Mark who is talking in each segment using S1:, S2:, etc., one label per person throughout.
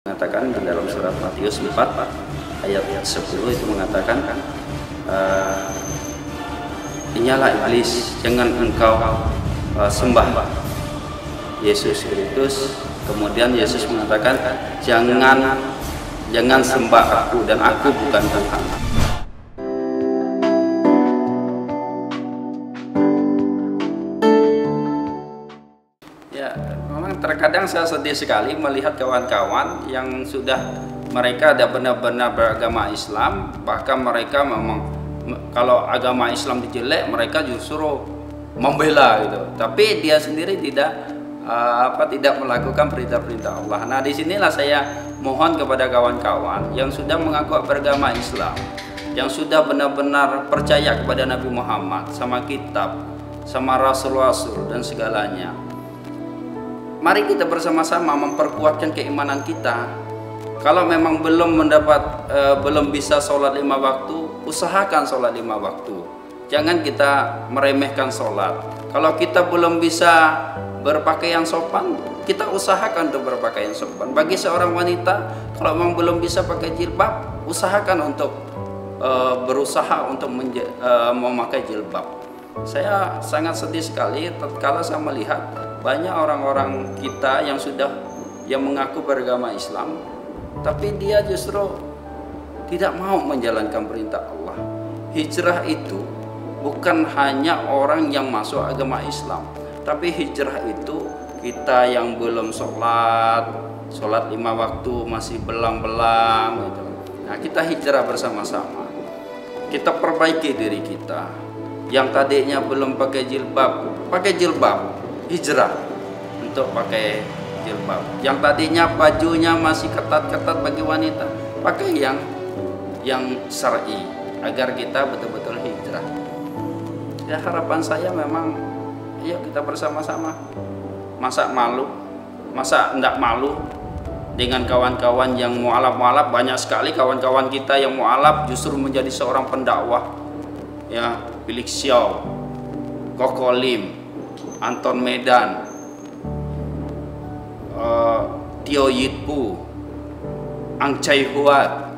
S1: Mengatakan di dalam surat Matius 4 ayat 10 itu mengatakan inyalah iblis, jangan engkau sembah Yesus Kristus. Kemudian Yesus mengatakan jangan sembah aku dan aku bukan Tuhan. Ya, memang terkadang saya sedih sekali melihat kawan-kawan yang sudah mereka ada benar-benar beragama Islam, bahkan mereka memang kalau agama Islam dijelek mereka justru membela gitu. Tapi dia sendiri tidak melakukan perintah-perintah Allah. Nah, disinilah saya mohon kepada kawan-kawan yang sudah mengaku beragama Islam, yang sudah benar-benar percaya kepada Nabi Muhammad, sama kitab, sama rasul-rasul dan segalanya. Mari kita bersama-sama memperkuatkan keimanan kita. Kalau memang belum bisa sholat 5 waktu, usahakan sholat 5 waktu. Jangan kita meremehkan sholat. Kalau kita belum bisa berpakaian sopan, kita usahakan untuk berpakaian sopan. Bagi seorang wanita, kalau memang belum bisa pakai jilbab, usahakan untuk berusaha untuk memakai jilbab. Saya sangat sedih sekali tatkala saya melihat banyak orang-orang kita yang mengaku beragama Islam, tapi dia justru tidak mau menjalankan perintah Allah. Hijrah itu bukan hanya orang yang masuk agama Islam, tapi hijrah itu kita yang belum sholat 5 waktu masih belang-belang gitu. Nah, kita hijrah bersama-sama. Kita perbaiki diri kita. Yang tadinya belum pakai jilbab, hijrah untuk pakai jilbab. Yang tadinya bajunya masih ketat-ketat bagi wanita, pakai yang syar'i agar kita betul-betul hijrah. Ya, harapan saya memang ayo kita bersama-sama. Masa enggak malu dengan kawan-kawan yang mualaf-mualaf. Banyak sekali kawan-kawan kita yang mualaf justru menjadi seorang pendakwah. Ya, Felix Xiao, Koko Lim, Anton Medan, Tio Yitpu, Ang Chai Huat,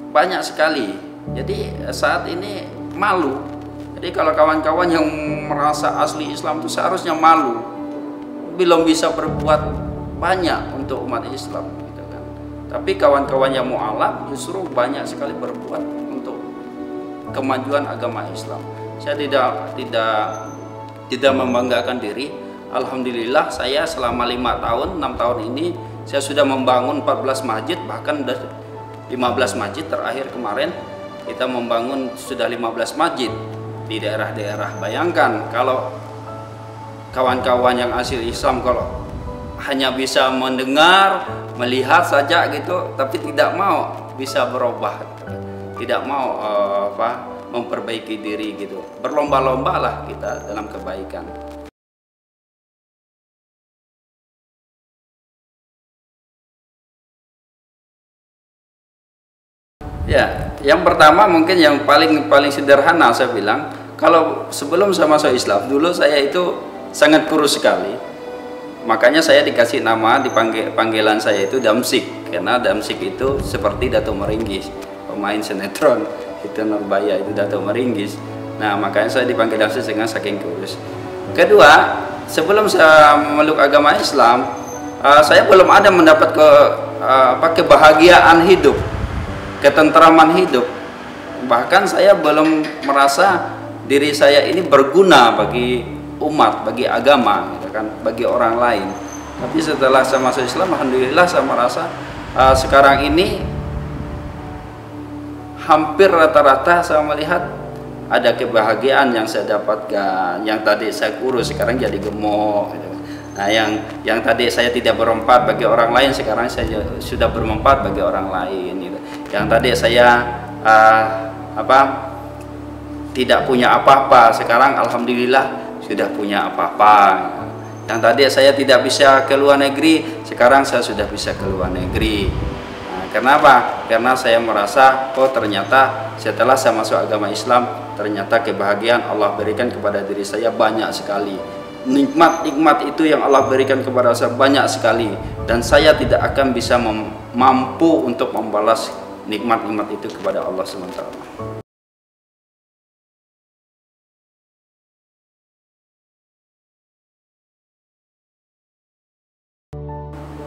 S1: banyak sekali. Jadi saat ini malu. Jadi kalau kawan-kawan yang merasa asli Islam itu seharusnya malu, belum bisa berbuat banyak untuk umat Islam, gitu kan. Tapi kawan-kawan yang mu'alaf justru banyak sekali berbuat untuk kemajuan agama Islam. Saya tidak membanggakan diri. Alhamdulillah saya selama 6 tahun ini saya sudah membangun 14 masjid, bahkan 15 masjid. Terakhir kemarin kita membangun sudah 15 masjid di daerah-daerah. Bayangkan kalau kawan-kawan yang asli Islam kalau hanya bisa mendengar, melihat saja gitu, tapi tidak mau bisa berubah, tidak mau memperbaiki diri gitu. Berlomba-lomba lah kita dalam kebaikan. Ya, yang pertama mungkin yang paling sederhana saya bilang, kalau sebelum saya masuk Islam dulu saya itu sangat kurus sekali. Makanya saya dikasih nama, panggilan saya itu Damsik, karena Damsik itu seperti Dato Meringis, pemain sinetron itu Nurbaya itu Dato Meringis. Nah, makanya saya dipanggil Damsik dengan saking kurus. Kedua, sebelum saya memeluk agama Islam, saya belum ada mendapat kebahagiaan hidup, ketentraman hidup. Bahkan saya belum merasa diri saya ini berguna bagi umat, bagi agama, gitu kan, bagi orang lain. Tapi setelah saya masuk Islam, alhamdulillah saya merasa sekarang ini hampir rata-rata saya melihat ada kebahagiaan yang saya dapatkan. Yang tadi saya kurus sekarang jadi gemuk, gitu. Nah, yang tadi saya tidak bermanfaat bagi orang lain, sekarang saya sudah bermanfaat bagi orang lain, gitu. Yang tadi saya tidak punya apa-apa, sekarang alhamdulillah sudah punya apa-apa. Yang tadi saya tidak bisa ke luar negeri, sekarang saya sudah bisa ke luar negeri. Nah, kenapa? Karena saya merasa, oh ternyata setelah saya masuk agama Islam, ternyata kebahagiaan Allah berikan kepada diri saya banyak sekali. nikmat-nikmat itu yang Allah berikan kepada saya banyak sekali, dan saya tidak akan bisa mampu untuk membalas nikmat-nikmat itu kepada Allah SWT.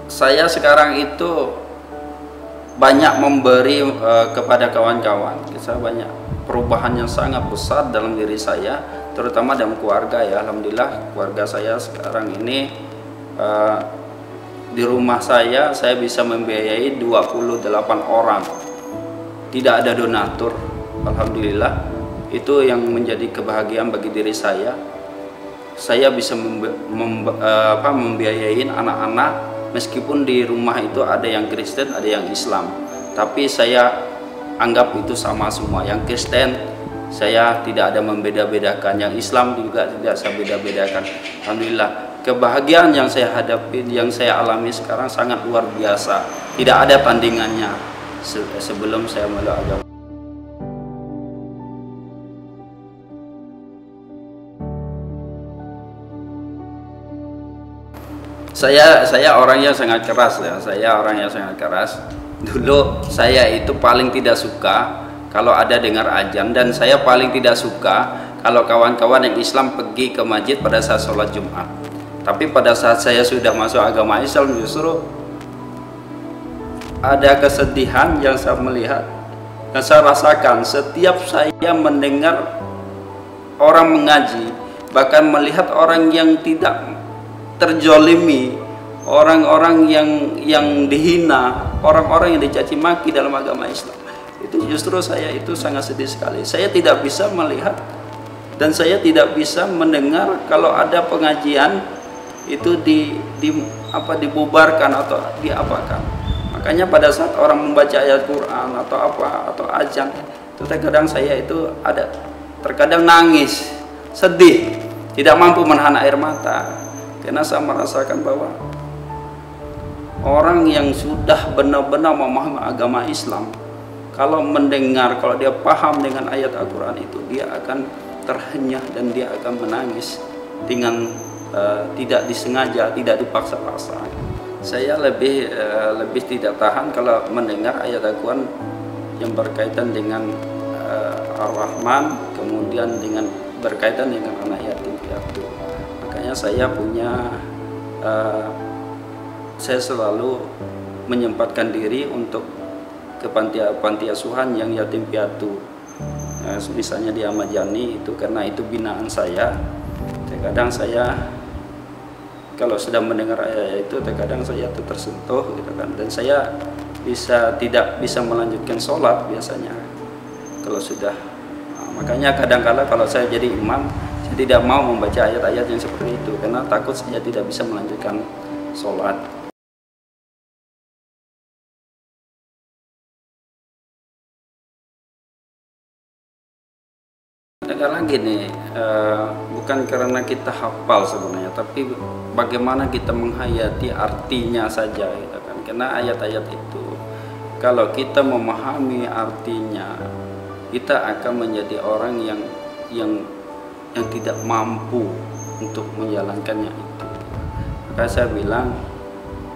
S1: Saya sekarang itu banyak memberi kepada kawan-kawan. Saya banyak perubahan yang sangat besar dalam diri saya, terutama dalam keluarga ya. Alhamdulillah keluarga saya sekarang ini di rumah saya bisa membiayai 28 orang. Tidak ada donatur. Alhamdulillah itu yang menjadi kebahagiaan bagi diri saya. Saya bisa membiayai anak-anak, meskipun di rumah itu ada yang Kristen, ada yang Islam, tapi saya anggap itu sama semua. Yang Kristen saya tidak ada membeda-bedakan, yang Islam juga tidak saya beda-bedakan. Alhamdulillah kebahagiaan yang saya hadapi, yang saya alami sekarang sangat luar biasa, tidak ada tandingannya sebelum saya meluk agama. Saya orang yang sangat keras ya. Saya orang yang sangat keras. Dulu saya itu paling tidak suka kalau ada dengar azan, dan saya paling tidak suka kalau kawan-kawan yang Islam pergi ke masjid pada saat sholat Jumat. Tapi pada saat saya sudah masuk agama Islam, justru ada kesedihan yang saya melihat, yang saya rasakan setiap saya mendengar orang mengaji, bahkan melihat orang yang tidak terjolimi, orang-orang yang dihina, orang-orang yang dicaci maki dalam agama Islam. Itu justru saya itu sangat sedih sekali. Saya tidak bisa melihat dan saya tidak bisa mendengar kalau ada pengajian itu dibubarkan atau diapakan. Makanya pada saat orang membaca ayat Quran atau azan, itu terkadang saya itu terkadang nangis, sedih, tidak mampu menahan air mata. Karena saya merasakan bahwa orang yang sudah benar-benar memahami agama Islam, kalau mendengar, kalau dia paham dengan ayat Al-Quran itu, dia akan terhenyah dan dia akan menangis dengan tidak disengaja, tidak dipaksa-paksa. Saya lebih tidak tahan kalau mendengar ayat Al-Quran yang berkaitan dengan Ar-Rahman, kemudian berkaitan dengan anak yatim piatu. Makanya saya selalu menyempatkan diri untuk ke panti asuhan yang yatim piatu. Misalnya di Ahmad Yani itu, karena itu binaan saya. Terkadang saya kalau sedang mendengar ayat itu, terkadang saya tersentuh gitu kan, dan saya tidak bisa melanjutkan sholat biasanya kalau sudah. Makanya kadang-kala kalau saya jadi imam, saya tidak mau membaca ayat-ayat yang seperti itu karena takut saya tidak bisa melanjutkan sholat. Kadang-kadang gini, bukan karena kita hafal sebenarnya, tapi bagaimana kita menghayati artinya saja gitu kan. Karena ayat-ayat itu kalau kita memahami artinya, kita akan menjadi orang yang tidak mampu untuk menjalankannya itu. Maka saya bilang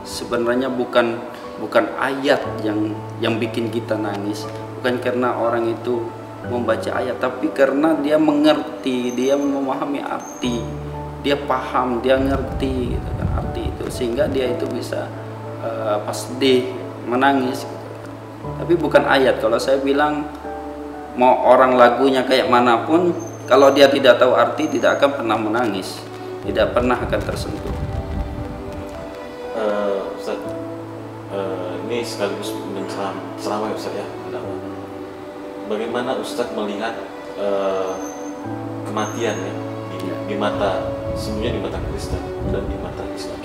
S1: sebenarnya bukan ayat yang bikin kita nangis, bukan karena orang itu membaca ayat, tapi karena dia mengerti, dia memahami arti, dia paham, dia ngerti gitu kan, arti itu, sehingga dia itu bisa pas sedih menangis gitu. Tapi bukan ayat. Kalau saya bilang mau orang lagunya kayak manapun, kalau dia tidak tahu arti, tidak akan pernah menangis, tidak pernah akan tersentuh.
S2: Ustaz, ini sekaligus ceramah Ustaz ya. Bagaimana Ustaz melihat kematian ya di mata, semuanya di mata Kristen dan di mata Islam?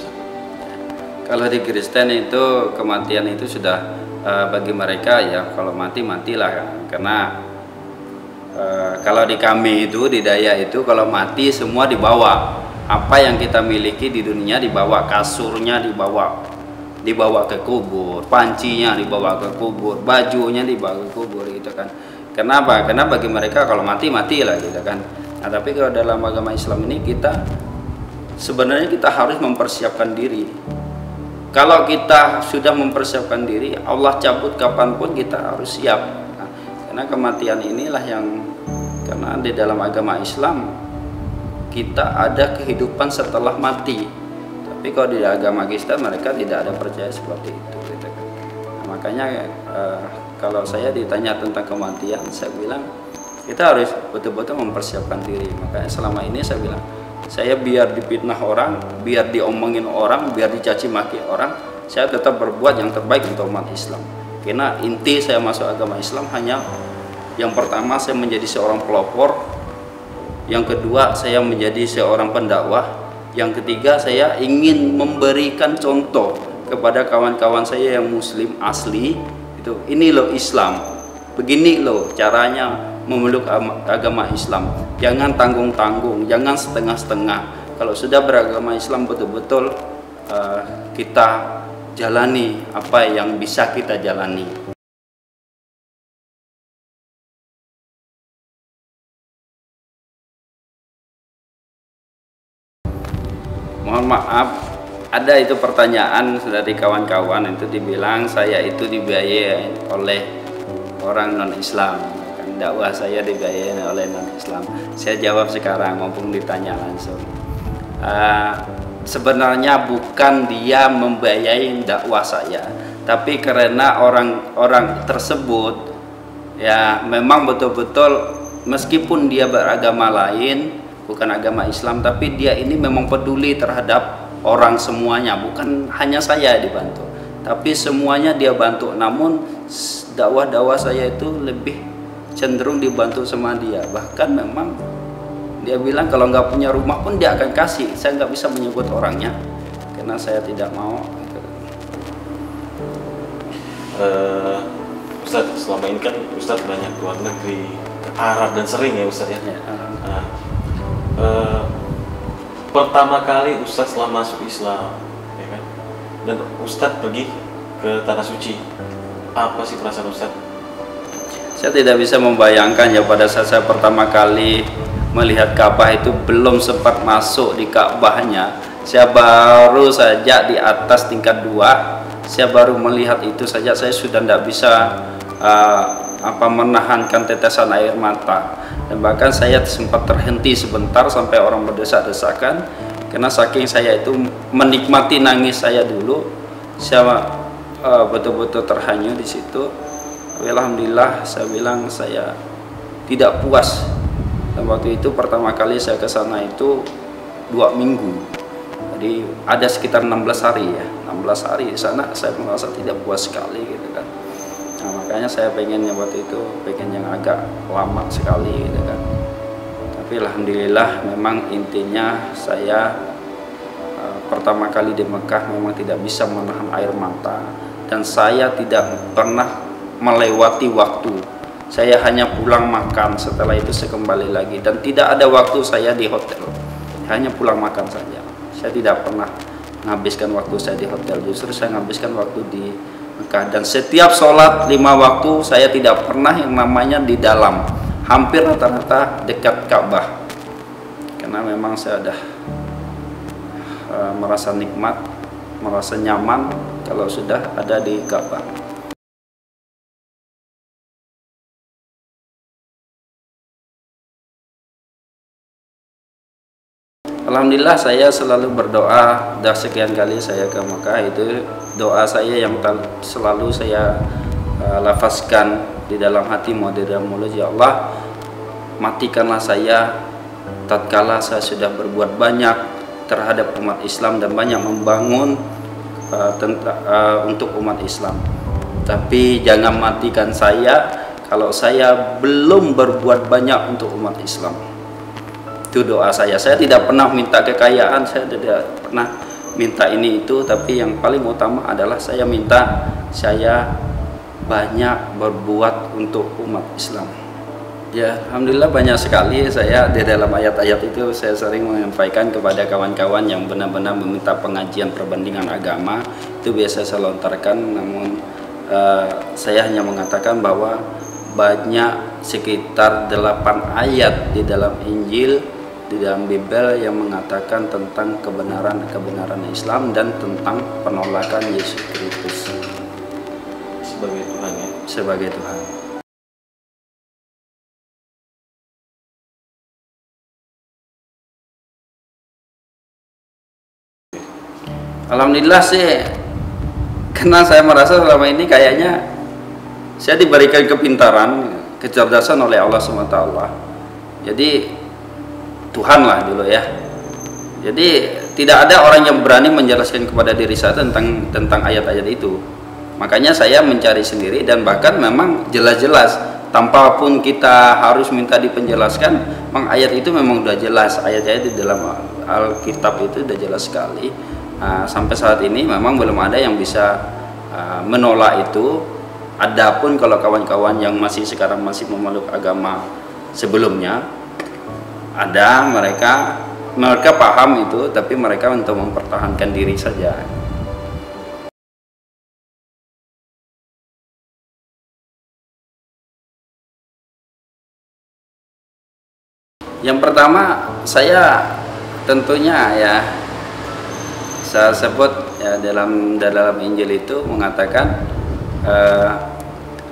S1: Kalau di Kristen itu kematian itu sudah bagi mereka ya, kalau matilah kan. Karena kalau di kami itu, di Daya itu, kalau mati semua dibawa. Apa yang kita miliki di dunia dibawa, kasurnya dibawa ke kubur, pancinya dibawa ke kubur, bajunya dibawa ke kubur gitu kan. Kenapa? Karena bagi mereka kalau matilah gitu kan. Nah, tapi kalau dalam agama Islam ini kita sebenarnya kita harus mempersiapkan diri. Kalau kita sudah mempersiapkan diri, Allah cabut kapanpun kita harus siap. Nah, karena kematian inilah yang, karena di dalam agama Islam kita ada kehidupan setelah mati. Tapi kalau di agama Kristen mereka tidak ada percaya seperti itu. Gitu. Nah, makanya kalau saya ditanya tentang kematian, saya bilang kita harus betul-betul mempersiapkan diri. Makanya selama ini saya bilang, saya biar difitnah orang, biar diomongin orang, biar dicaci maki orang, saya tetap berbuat yang terbaik untuk umat Islam. Karena inti saya masuk agama Islam hanya yang pertama saya menjadi seorang pelopor, yang kedua saya menjadi seorang pendakwah, yang ketiga saya ingin memberikan contoh kepada kawan-kawan saya yang muslim asli, itu ini loh Islam, begini loh caranya memeluk agama Islam. Jangan tanggung-tanggung, jangan setengah-setengah. Kalau sudah beragama Islam betul-betul kita jalani apa yang bisa kita jalani. Mohon maaf, ada itu pertanyaan dari kawan-kawan, itu dibilang saya itu dibiayai oleh orang non-Islam. Dakwah saya dibiayai oleh non-Islam. Saya jawab sekarang mumpung ditanya langsung. Sebenarnya bukan dia membiayai dakwah saya, tapi karena orang-orang tersebut ya memang betul-betul meskipun dia beragama lain, bukan agama Islam, tapi dia ini memang peduli terhadap orang semuanya, bukan hanya saya dibantu, tapi semuanya dia bantu. Namun dakwah-dakwah saya itu lebih cenderung dibantu sama dia. Bahkan memang dia bilang kalau nggak punya rumah pun dia akan kasih. Saya nggak bisa menyebut orangnya karena saya tidak mau.
S2: Ustadz, selama ini kan Ustadz banyak keluar negeri, ke Arab dan sering ya Ustadz ya. Pertama kali Ustadz setelah masuk Islam, ya kan, dan Ustadz pergi ke Tanah Suci, apa sih perasaan Ustadz?
S1: Saya tidak bisa membayangkan ya, pada saat saya pertama kali melihat Ka'bah itu belum sempat masuk di Ka'bahnya, saya baru saja di atas tingkat 2, saya baru melihat itu saja, saya sudah tidak bisa menahankan tetesan air mata, dan bahkan saya sempat terhenti sebentar sampai orang berdesak-desakan karena saking saya itu menikmati nangis saya dulu, saya betul-betul terhanyut di situ. Alhamdulillah, saya bilang saya tidak puas. Dan waktu itu pertama kali saya ke sana itu 2 minggu. Jadi ada sekitar 16 hari ya. 16 hari di sana saya merasa tidak puas sekali gitu kan. Nah, makanya saya pengennya waktu itu pengen yang agak lama sekali gitu kan. Tapi alhamdulillah memang intinya saya pertama kali di Mekah memang tidak bisa menahan air mata, dan saya tidak pernah melewati waktu. Saya hanya pulang makan, setelah itu saya kembali lagi, dan tidak ada waktu saya di hotel, hanya pulang makan saja. Saya tidak pernah menghabiskan waktu saya di hotel, justru saya menghabiskan waktu di Mekah. Dan setiap sholat 5 waktu saya tidak pernah yang namanya di dalam, hampir rata-rata dekat Ka'bah, karena memang saya sudah merasa nikmat, merasa nyaman kalau sudah ada di Ka'bah. Alhamdulillah, saya selalu berdoa. Dah sekian kali saya ke Mekah, itu doa saya yang selalu saya lafazkan di dalam hati maupun di dalam mulut. Ya Allah, matikanlah saya tatkala saya sudah berbuat banyak terhadap umat Islam dan banyak membangun untuk umat Islam. Tapi jangan matikan saya kalau saya belum berbuat banyak untuk umat Islam. Itu doa saya. Saya tidak pernah minta kekayaan, saya tidak pernah minta ini itu, tapi yang paling utama adalah saya minta saya banyak berbuat untuk umat Islam. Ya, alhamdulillah banyak sekali saya di dalam ayat-ayat itu saya sering menyampaikan kepada kawan-kawan yang benar-benar meminta pengajian perbandingan agama, itu biasa saya lontarkan. Namun saya hanya mengatakan bahwa banyak sekitar 8 ayat di dalam Injil di dalam Bible yang mengatakan tentang kebenaran Islam dan tentang penolakan Yesus Kristus
S2: sebagai Tuhan ya.
S1: Sebagai Tuhan. Alhamdulillah sih, karena saya merasa selama ini kayaknya saya diberikan kepintaran, kecerdasan oleh Allah SWT. Jadi Tuhan lah dulu ya. Jadi tidak ada orang yang berani menjelaskan kepada diri saya tentang ayat-ayat itu. Makanya saya mencari sendiri, dan bahkan memang jelas-jelas tanpa pun kita harus minta dipenjelaskan, memang ayat itu memang udah jelas. Ayat-ayat di dalam Alkitab itu udah jelas sekali. Sampai saat ini memang belum ada yang bisa menolak itu. Adapun kalau kawan-kawan yang sekarang masih memeluk agama sebelumnya, ada mereka paham itu, tapi mereka untuk mempertahankan diri saja. Yang pertama, saya tentunya ya, saya sebut ya, dalam Injil itu mengatakan,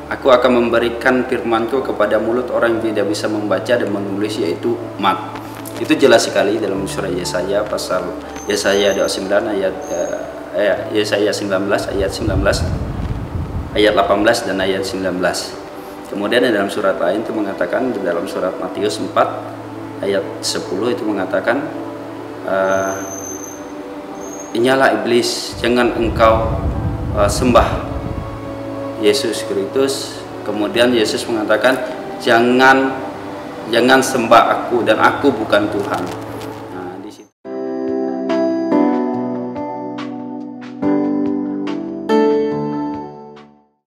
S1: aku akan memberikan firmanku kepada mulut orang yang tidak bisa membaca dan menulis, yaitu umat. Itu jelas sekali dalam surah Yesaya, pasal Yesaya 29 ayat Yesaya 19 ayat 19, ayat 18 dan ayat 19. Kemudian dalam surat lain itu mengatakan, di dalam surat Matius 4 ayat 10 itu mengatakan, inyalah iblis, jangan engkau sembah Yesus Kristus. Kemudian Yesus mengatakan, jangan sembah aku, dan aku bukan Tuhan.